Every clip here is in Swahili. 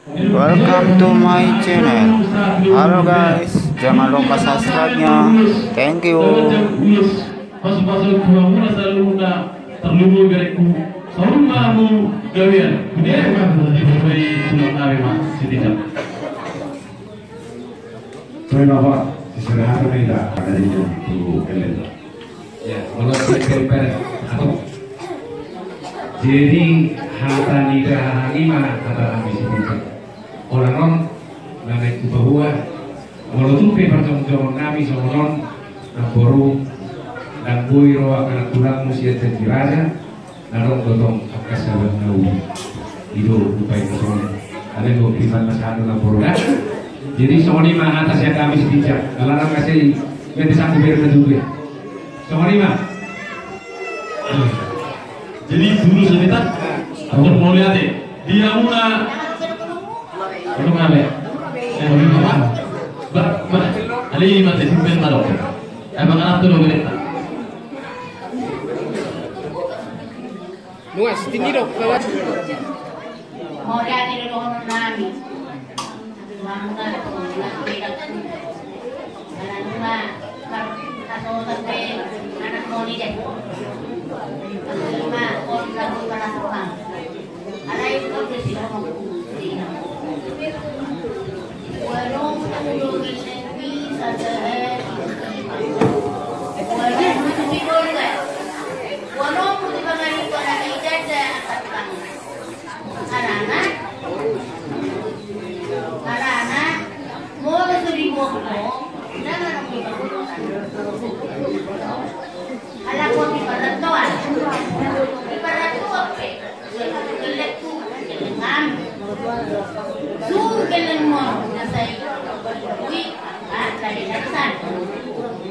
Welcome to my channel. Halo guys, jangan lupa subscribe-nya. Thank you. Pasal-pasal kurang selalu nak terlalu gerakku. Selalu mahu gawian. Dia beri cuma nabi mas sedikit. Saya bawa istirahat tidak ada di itu kalian. Ya, kalau prepare atau jadi harta nikah lima kata kami sebutkan orang naik ke bawah kalau tu pertanggung kami seorang naboru dan buiro akan kurang musia terjiraja narong gotong akas sahabat naui itu upaya seorang ada dua pisan masyarakat naboru jadi seorang lima atas yang kami sebijak kalau orang kasih yang bisa kubir juga seorang lima. Jadi dulu sebentar, aku mau lihat deh. Dia muna, belum ngabe. Ali mati simpen malo. Emang anak tu logo neta. Nuas, tiniro, lewat. Mau lihat ini logo nami. Mangga, anak atau sampai anak mau ni deh. Lima orang lagu para tukang. Ada itu di sini mau. Warung tunggu ini saja. Warung mesti boleh. Warung mesti bangani pada ijazah atas tukang. Anak mau beli buku. Jangan orang alam ko di paratuan. Di paratuan pe. Gelek tu ngam. Sur kelen mo na say. Uy, tadi nagsan.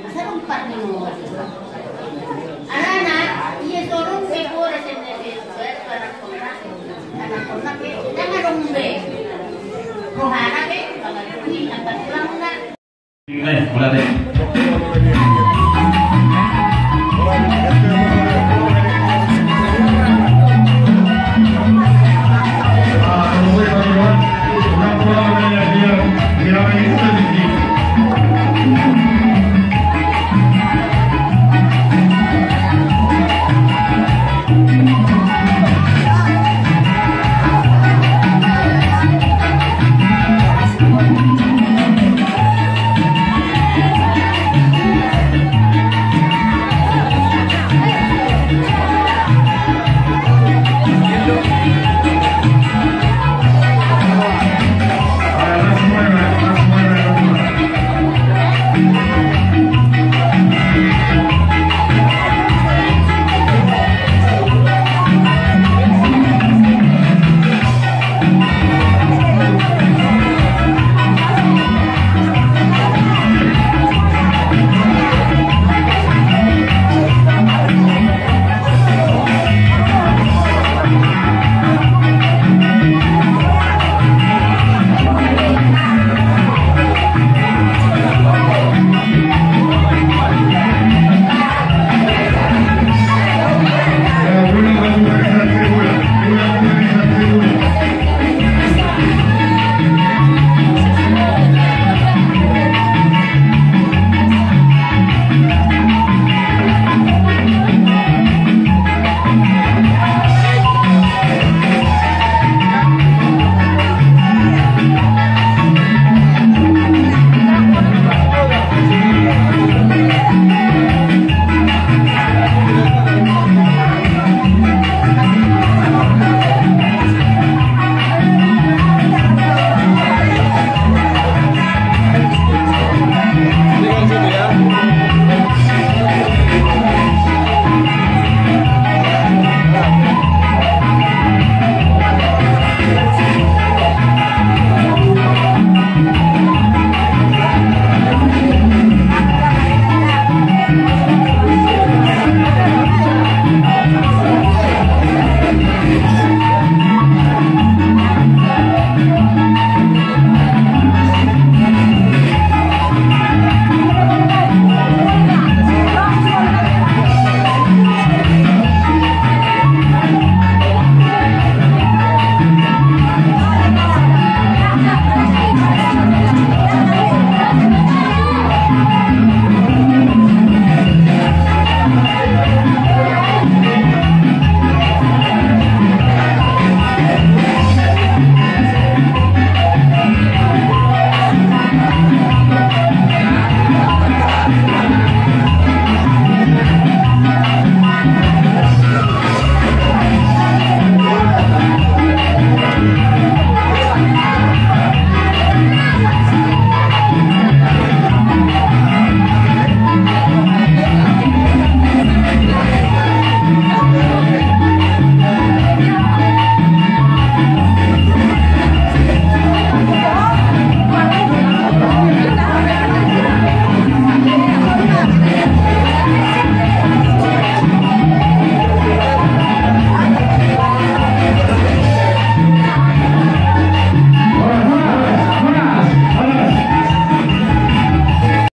Asa umpat ni mo. Arana, iya sorong pe pora sendiri para kona. Anak kona pe jangan rumbe. Rohana pe, kalau ni akan pulang na. Mulai deh.